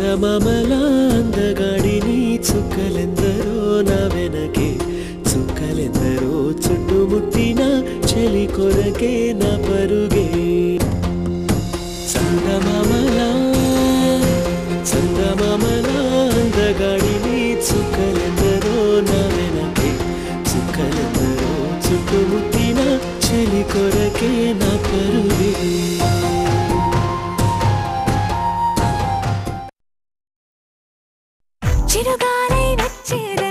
చందమామల అందగాడిని చుక్కలెందరో నా వెనకే చుక్కలెందరో చుట్టుముట్టిన చెలి కొరకే నా పరుగే చందమామల అందగాడిని చుక్కలెందరో నా వెనకే చుక్కలెందరో చుట్టుముట్టిన చెలి కొరకే నా పరుగే చిరుగాలై వచ్చేద